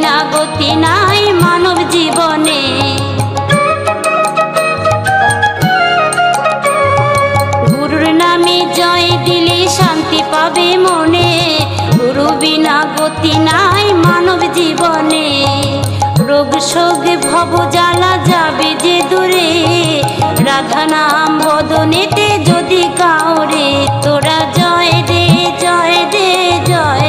বিনা গতি নাই মানব জীবনে। গুরুর নামে জয় দিলে শান্তি পাবে মনে, গুরু বিনা গতি নাই মানব জীবনে। রোগ শোক ভব জ্বালা যাবে যে দূরে, রাধা নাম বদনেতে যদি কাউরে, তোরা জয় দে জয় দে জয়